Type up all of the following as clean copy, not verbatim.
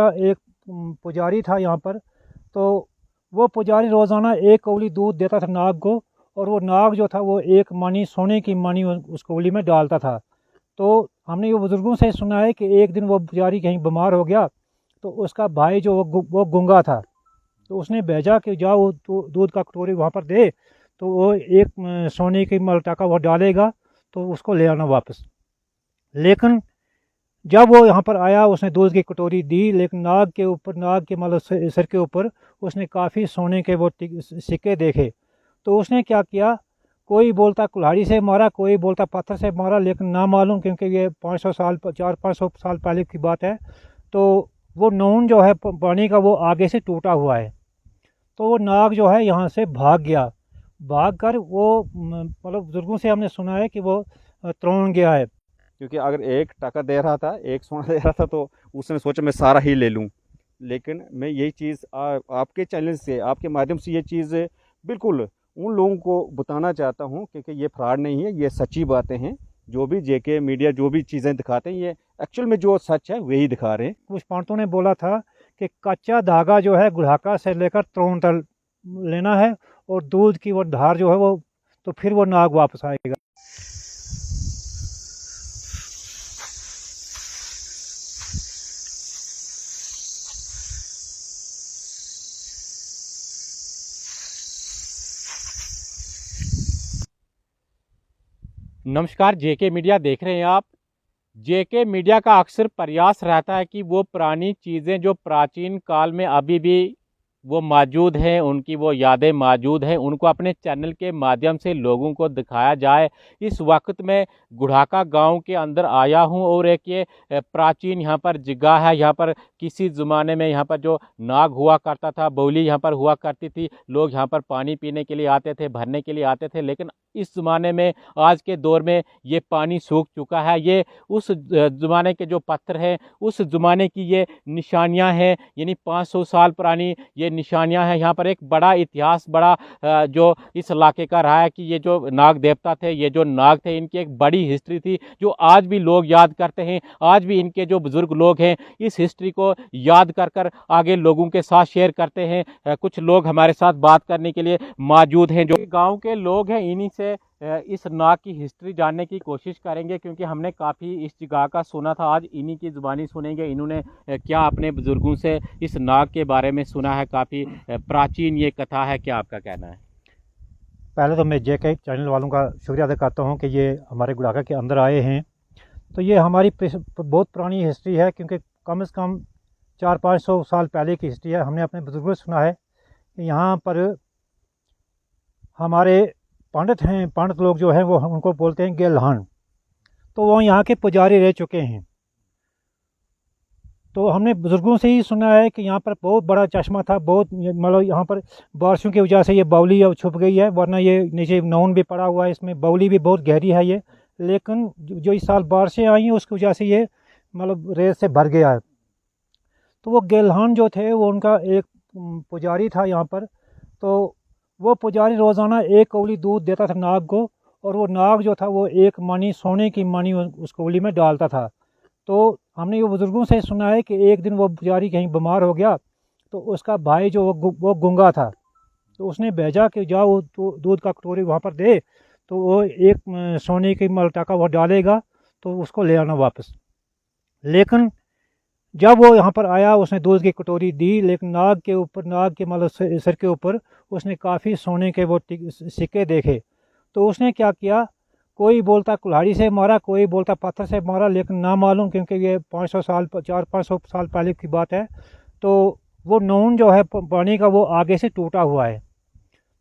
एक पुजारी था यहाँ पर। तो वो पुजारी रोज़ाना एक कौली दूध देता था नाग को, और वो नाग जो था वो एक मणि, सोने की मणि उस कौली में डालता था। तो हमने ये बुज़ुर्गों से सुना है कि एक दिन वो पुजारी कहीं बीमार हो गया, तो उसका भाई जो वो गूंगा था, तो उसने भेजा कि जाओ तो दूध का कटोरी वहाँ पर दे, तो वो एक सोने की मलटा वो डालेगा, तो उसको ले आना वापस। लेकिन जब वो यहाँ पर आया, उसने दूध की कटोरी दी, लेकिन नाग के ऊपर, नाग के मतलब सिर के ऊपर उसने काफ़ी सोने के वो सिक्के देखे। तो उसने क्या किया, कोई बोलता कुल्हाड़ी से मारा, कोई बोलता पत्थर से मारा, लेकिन ना मालूम, क्योंकि ये 500 साल, 400-500 साल पहले की बात है। तो वो नून जो है पानी का, वो आगे से टूटा हुआ है। तो वो नाग जो है यहाँ से भाग गया। भाग कर वो मतलब बुजुर्गों से हमने सुना है कि वो त्रोण गया है। क्योंकि अगर एक टका दे रहा था, एक सोना दे रहा था, तो उसने सोचा मैं सारा ही ले लूं। लेकिन मैं यही चीज़ आपके चैनल से, आपके माध्यम से ये चीज़ बिल्कुल उन लोगों को बताना चाहता हूं, क्योंकि ये फ्रॉड नहीं है, ये सच्ची बातें हैं। जो भी जेके मीडिया जो भी चीज़ें दिखाते हैं, ये एक्चुअल में जो सच है वही दिखा रहे हैं। कुछ पंडितों ने बोला था कि कच्चा धागा जो है गुड़ाका से लेकर त्रोण तक लेना है, और दूध की वो धार जो है वो, तो फिर वो नाग वापस आएगा। नमस्कार, जेके मीडिया देख रहे हैं आप। जेके मीडिया का अक्सर प्रयास रहता है कि वो पुरानी चीज़ें जो प्राचीन काल में अभी भी वो मौजूद हैं, उनकी वो यादें मौजूद हैं, उनको अपने चैनल के माध्यम से लोगों को दिखाया जाए। इस वक्त मैं गुढ़ाका गांव के अंदर आया हूं, और एक ये प्राचीन यहाँ पर जगह है। यहाँ पर किसी ज़माने में यहाँ पर जो नाग हुआ करता था, बौली यहाँ पर हुआ करती थी, लोग यहाँ पर पानी पीने के लिए आते थे, भरने के लिए आते थे। लेकिन इस ज़माने में, आज के दौर में, ये पानी सूख चुका है। ये उस ज़माने के जो पत्थर हैं, उस ज़माने की ये निशानियाँ हैं, यानी 500 साल पुरानी ये निशानियां हैं। यहाँ पर एक बड़ा इतिहास, बड़ा जो इस इलाके का रहा है कि ये जो नाग देवता थे, ये जो नाग थे, इनकी एक बड़ी हिस्ट्री थी जो आज भी लोग याद करते हैं। आज भी इनके जो बुजुर्ग लोग हैं इस हिस्ट्री को याद कर कर आगे लोगों के साथ शेयर करते हैं। कुछ लोग हमारे साथ बात करने के लिए मौजूद हैं, जो गाँव के लोग हैं। इन्हीं से इस नाग की हिस्ट्री जानने की कोशिश करेंगे, क्योंकि हमने काफ़ी इस जगह का सुना था। आज इन्हीं की ज़ुबानी सुनेंगे, इन्होंने क्या अपने बुज़ुर्गों से इस नाग के बारे में सुना है। काफ़ी प्राचीन ये कथा है, क्या आपका कहना है? पहले तो मैं जेके चैनल वालों का शुक्रिया अदा करता हूँ कि ये हमारे गुड़ाका के अंदर आए हैं। तो ये हमारी बहुत पुरानी हिस्ट्री है, क्योंकि कम से कम 400-500 साल पहले की हिस्ट्री है। हमने अपने बुजुर्गों से सुना है कि यहाँ पर हमारे पंडित हैं, पंडित लोग जो हैं वो उनको बोलते हैं गेलहान। तो वो यहाँ के पुजारी रह चुके हैं। तो हमने बुजुर्गों से ही सुना है कि यहाँ पर बहुत बड़ा चश्मा था, बहुत मतलब यहाँ पर बारिशों की वजह से ये बावली अब छुप गई है, वरना ये नीचे नाउन भी पड़ा हुआ है, इसमें बावली भी बहुत गहरी है ये। लेकिन जो इस साल बारिशें आई हैं उसकी वजह से ये मतलब रेत से भर गया है। तो वो गेलहान जो थे वो उनका एक पुजारी था यहाँ पर। तो वो पुजारी रोज़ाना एक कौली दूध देता था नाग को, और वो नाग जो था वो एक मणि, सोने की मणि उस कौली में डालता था। तो हमने ये बुज़ुर्गों से सुना है कि एक दिन वो पुजारी कहीं बीमार हो गया, तो उसका भाई जो वो गूंगा था, तो उसने भेजा कि जाओ तो दूध का कटोरी वहाँ पर दे, तो वो एक सोने की मलटा वो डालेगा, तो उसको ले आना वापस। लेकिन जब वो यहाँ पर आया, उसने दूध की कटोरी दी, लेकिन नाग के ऊपर, नाग के मतलब सिर के ऊपर उसने काफ़ी सोने के वो सिक्के देखे। तो उसने क्या किया, कोई बोलता कुल्हाड़ी से मारा, कोई बोलता पत्थर से मारा, लेकिन ना मालूम, क्योंकि ये 500 साल, 400-500 साल पहले की बात है। तो वो नून जो है पानी का, वो आगे से टूटा हुआ है।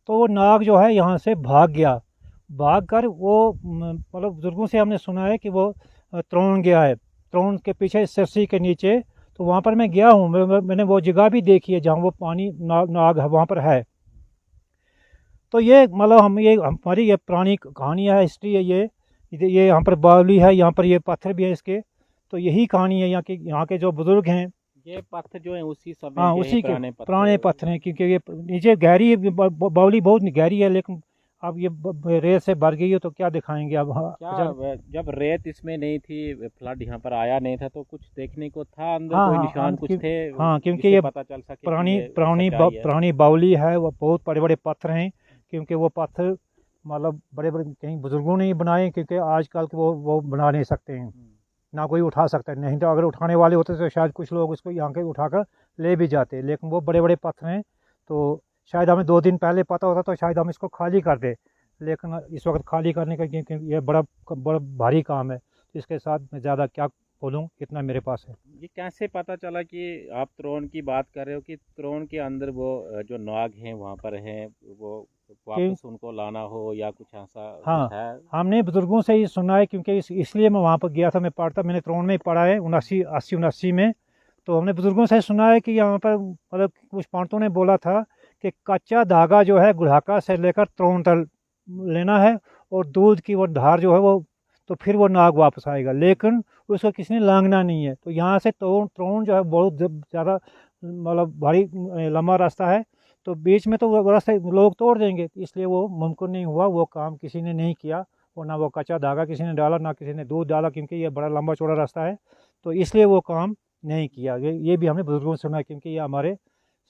तो वो नाग जो है यहाँ से भाग गया। भाग कर वो मतलब बुजुर्गों से हमने सुना है कि वो त्रोण गया है, त्रोण के पीछे सरसी के नीचे। तो वहाँ पर मैं गया हूँ, मैंने वो जगह भी देखी है जहाँ वो पानी नाग है वहाँ पर है। तो ये मतलब हम, ये हमारी ये पुरानी कहानी है, हिस्ट्री है ये यहाँ पर बावली है, यहाँ पर ये पत्थर भी है इसके। तो यही कहानी है यहाँ के जो बुजुर्ग हैं। ये पत्थर जो है उसी समय हाँ, के उसी के पुराने पुराने पत्थर हैं, क्योंकि ये नीचे गहरी बावली बहुत गहरी है, लेकिन अब ये रेत से भर गई है तो क्या दिखाएंगे अब। क्या जब रेत इसमें नहीं थी, फ्लड यहाँ पर आया नहीं था, तो कुछ देखने को था अंदर? हाँ कोई हाँ निशान कुछ थे हाँ, क्योंकि जिससे ये पता चल सके कि पुरानी ये पुरानी सच्चाई है? पुरानी बावली है, वो बहुत बड़े बड़े पत्थर हैं। क्योंकि वो पत्थर मतलब बड़े बड़े कहीं बुजुर्गों ने ही बनाए, क्योंकि आजकल के वो बना नहीं सकते हैं, ना कोई उठा सकता है। नहीं तो अगर उठाने वाले होते तो शायद कुछ लोग उसको यहाँ के उठाकर ले भी जाते, लेकिन वो बड़े बड़े पत्थर हैं। तो शायद हमें 2 दिन पहले पता होता तो शायद हम इसको खाली कर दे, लेकिन इस वक्त खाली करने का क्योंकि ये बड़ा बड़ा भारी काम है, तो इसके साथ मैं ज़्यादा क्या बोलूँ, इतना मेरे पास है। ये कैसे पता चला कि आप त्रोण की बात कर रहे हो कि त्रोण के अंदर वो जो नाग हैं वहाँ पर हैं, वो वापस उनको लाना हो या कुछ ऐसा हाँ, कुछ है? हमने बुजुर्गों से ही सुना है, क्योंकि इसलिए मैं वहाँ पर गया था। मैंने त्रोण में ही पढ़ा है 79 80 89 में। तो हमने बुजुर्गों से सुना है कि यहाँ पर मतलब कुछ पंडितों ने बोला था कि कच्चा धागा जो है गुड़ाका से लेकर त्रोण तक लेना है, और दूध की वो धार जो है वो, तो फिर वो नाग वापस आएगा, लेकिन उसको किसी ने लांघना नहीं है। तो यहाँ से त्रोण जो है बहुत ज़्यादा मतलब भारी लंबा रास्ता है, तो बीच में तो वो रास्ते लोग तोड़ देंगे, इसलिए वो मुमकिन नहीं हुआ, वो काम किसी ने नहीं किया। और ना वो कच्चा धागा किसी ने डाला, ना किसी ने दूध डाला, क्योंकि ये बड़ा लंबा चौड़ा रास्ता है, तो इसलिए वो काम नहीं किया। ये भी हमने बुजुर्गों से सुना है, क्योंकि ये हमारे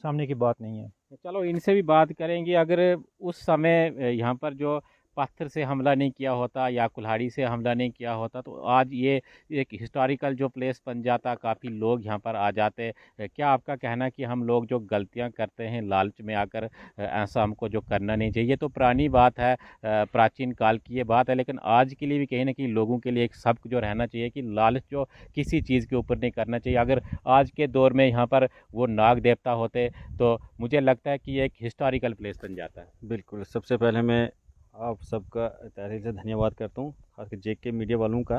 सामने की बात नहीं है। चलो इनसे भी बात करेंगे। अगर उस समय यहाँ पर जो पत्थर से हमला नहीं किया होता या कुल्हाड़ी से हमला नहीं किया होता तो आज ये एक हिस्टोरिकल जो प्लेस बन जाता, काफ़ी लोग यहाँ पर आ जाते। क्या आपका कहना कि हम लोग जो गलतियाँ करते हैं लालच में आकर, ऐसा हमको जो करना नहीं चाहिए? ये तो पुरानी बात है, प्राचीन काल की ये बात है, लेकिन आज के लिए भी कहीं ना कहीं लोगों के लिए एक सबक जो रहना चाहिए कि लालच जो किसी चीज़ के ऊपर नहीं करना चाहिए। अगर आज के दौर में यहाँ पर वो नाग देवता होते तो मुझे लगता है कि ये एक हिस्टोरिकल प्लेस बन जाता है। बिल्कुल। सबसे पहले मैं आप सबका तहे दिल से धन्यवाद करता हूँ, खासकर जेके मीडिया वालों का,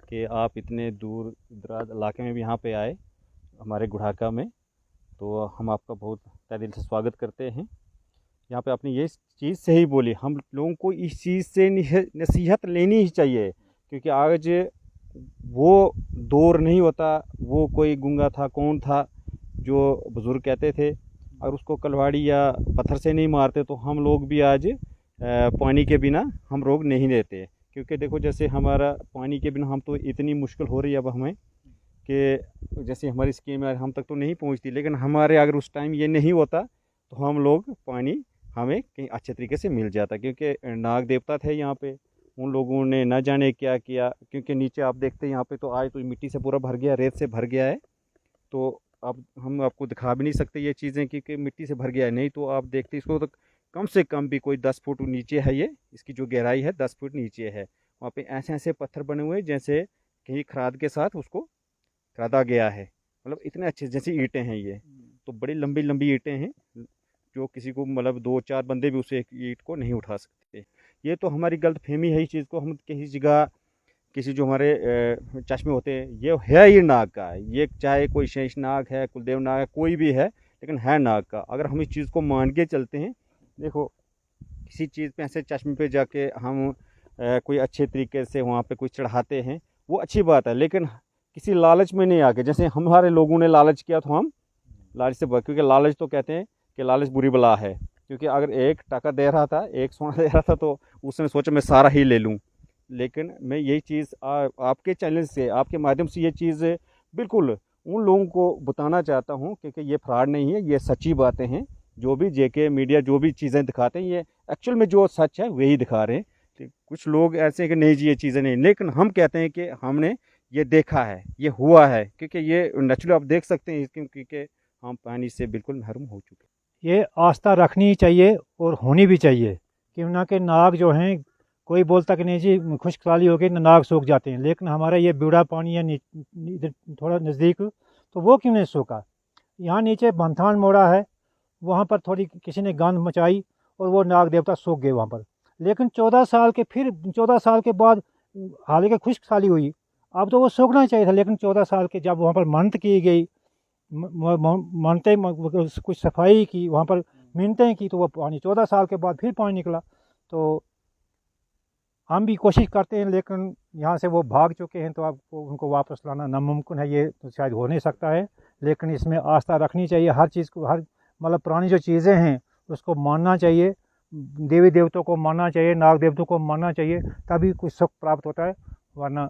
कि आप इतने दूर दराज इलाके में भी यहाँ पे आए हमारे गुड़ाका में। तो हम आपका बहुत तहे दिल से स्वागत करते हैं। यहाँ पे आपने ये चीज़ सही बोली, हम लोगों को इस चीज़ से नसीहत लेनी ही चाहिए, क्योंकि आज वो दौर नहीं होता, वो कोई गूंगा था कौन था जो बुज़ुर्ग कहते थे, अगर उसको कलवाड़ी या पत्थर से नहीं मारते तो हम लोग भी आज पानी के बिना हम लोग नहीं रहते। क्योंकि देखो जैसे हमारा पानी के बिना हम तो इतनी मुश्किल हो रही है अब हमें कि जैसे हमारी स्कीम हम तक तो नहीं पहुंचती, लेकिन हमारे अगर उस टाइम ये नहीं होता तो हम लोग पानी हमें कहीं अच्छे तरीके से मिल जाता। क्योंकि नाग देवता थे यहाँ पे, उन लोगों ने न जाने क्या किया, क्योंकि नीचे आप देखते हैं यहाँ पे तो आज तो मिट्टी से पूरा भर गया, रेत से भर गया है। तो अब हम आपको दिखा भी नहीं सकते ये चीज़ें, क्योंकि मिट्टी से भर गया है। नहीं तो आप देखते इसको तो कम से कम भी कोई 10 फुट नीचे है, ये इसकी जो गहराई है 10 फुट नीचे है। वहाँ पे ऐसे ऐसे पत्थर बने हुए हैं जैसे कहीं खराद के साथ उसको खरादा गया है, मतलब इतने अच्छे जैसी ईंटें हैं ये। तो बड़ी लंबी लंबी ईंटें हैं, जो किसी को मतलब 2 4 बंदे भी उसे एक ईंट को नहीं उठा सकते। ये तो हमारी गलत फहमी है, इस चीज़ को हम किसी जगह किसी जो हमारे चश्मे होते हैं ये है ही नाग का, ये चाहे कोई शेष नाग है, कुलदेव नाग है, कोई भी है, लेकिन है नाग का। अगर हम इस चीज़ को मान के चलते हैं, देखो किसी चीज़ पे ऐसे चश्मे पे जाके हम कोई अच्छे तरीके से वहाँ पे कुछ चढ़ाते हैं, वो अच्छी बात है, लेकिन किसी लालच में नहीं आके, जैसे हमारे लोगों ने लालच किया तो हम लालच से क्योंकि लालच तो कहते हैं कि लालच बुरी बला है। क्योंकि अगर 1 टका दे रहा था, 1 सोना दे रहा था, तो उसने सोचा मैं सारा ही ले लूँ। लेकिन मैं यही चीज़ आपके चैनल से, आपके माध्यम से ये चीज़ बिल्कुल उन लोगों को बताना चाहता हूँ, क्योंकि ये फ्रॉड नहीं है, ये सच्ची बातें हैं। जो भी जेके मीडिया जो भी चीज़ें दिखाते हैं, ये एक्चुअल में जो सच है वही दिखा रहे हैं। कुछ लोग ऐसे हैं कि नहीं जी ये चीज़ें नहीं, लेकिन हम कहते हैं कि हमने ये देखा है, ये हुआ है, क्योंकि ये नेचुरली आप देख सकते हैं, क्योंकि हम पानी से बिल्कुल महरूम हो चुके हैं। ये आस्था रखनी ही चाहिए और होनी भी चाहिए, क्यों ना कि नाग जो हैं, कोई बोलता कि नहीं जी खुश्क साली हो गई नाग सूख जाते हैं, लेकिन हमारा ये बूढ़ा पानी है इधर थोड़ा नज़दीक, तो वो क्यों नहीं सूखा। यहाँ नीचे बंथान मोड़ा है, वहाँ पर थोड़ी किसी ने गंद मचाई और वो नाग देवता सूख गए वहाँ पर। लेकिन 14 साल के बाद हालांकि खुश्क साली हुई, अब तो वो सूखना चाहिए था, लेकिन 14 साल के जब वहाँ पर मन्नत की गई, मानते कुछ सफाई की वहाँ पर, मिन्नतें की, तो वो पानी 14 साल के बाद फिर पानी निकला। तो हम भी कोशिश करते हैं, लेकिन यहाँ से वो भाग चुके हैं, तो आपको उनको वापस लाना नामुमकिन है, ये तो शायद हो नहीं सकता है। लेकिन इसमें आस्था रखनी चाहिए, हर चीज़ को, हर मतलब पुरानी जो चीज़ें हैं उसको मानना चाहिए, देवी देवताओं को मानना चाहिए, नाग देवताओं को मानना चाहिए, तभी कुछ सुख प्राप्त होता है, वरना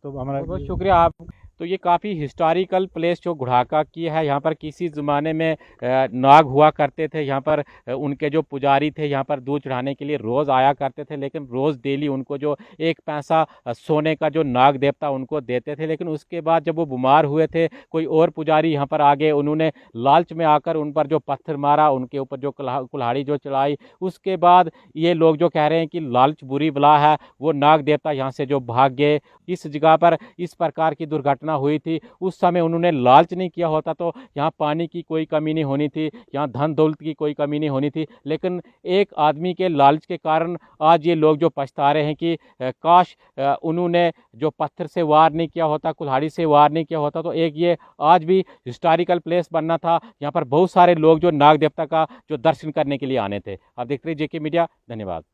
तो हमारा बहुत बहुत शुक्रिया आप। तो ये काफ़ी हिस्टोरिकल प्लेस जो घुड़ाका की है, यहाँ पर किसी ज़माने में नाग हुआ करते थे, यहाँ पर उनके जो पुजारी थे यहाँ पर दूध चढ़ाने के लिए रोज़ आया करते थे, लेकिन रोज़ डेली उनको जो 1 पैसा सोने का जो नाग देवता उनको देते थे। लेकिन उसके बाद जब वो बीमार हुए थे, कोई और पुजारी यहाँ पर आ गए, उन्होंने लालच में आकर उन पर जो पत्थर मारा, उनके ऊपर जो कुल्हाड़ी जो चलाई, उसके बाद ये लोग जो कह रहे हैं कि लालच बुरी बला है, वो नाग देवता यहाँ से जो भाग गए। इस जगह पर इस प्रकार की दुर्घटना हुई थी, उस समय उन्होंने लालच नहीं किया होता तो यहाँ पानी की कोई कमी नहीं होनी थी, यहाँ धन दौलत की कोई कमी नहीं होनी थी। लेकिन एक आदमी के लालच के कारण आज ये लोग जो पछता रहे हैं कि काश उन्होंने जो पत्थर से वार नहीं किया होता, कुल्हाड़ी से वार नहीं किया होता, तो एक ये आज भी हिस्टोरिकल प्लेस बनना था। यहाँ पर बहुत सारे लोग जो नाग देवता का जो दर्शन करने के लिए आने थे। आप देखते रहिए जेके मीडिया। धन्यवाद।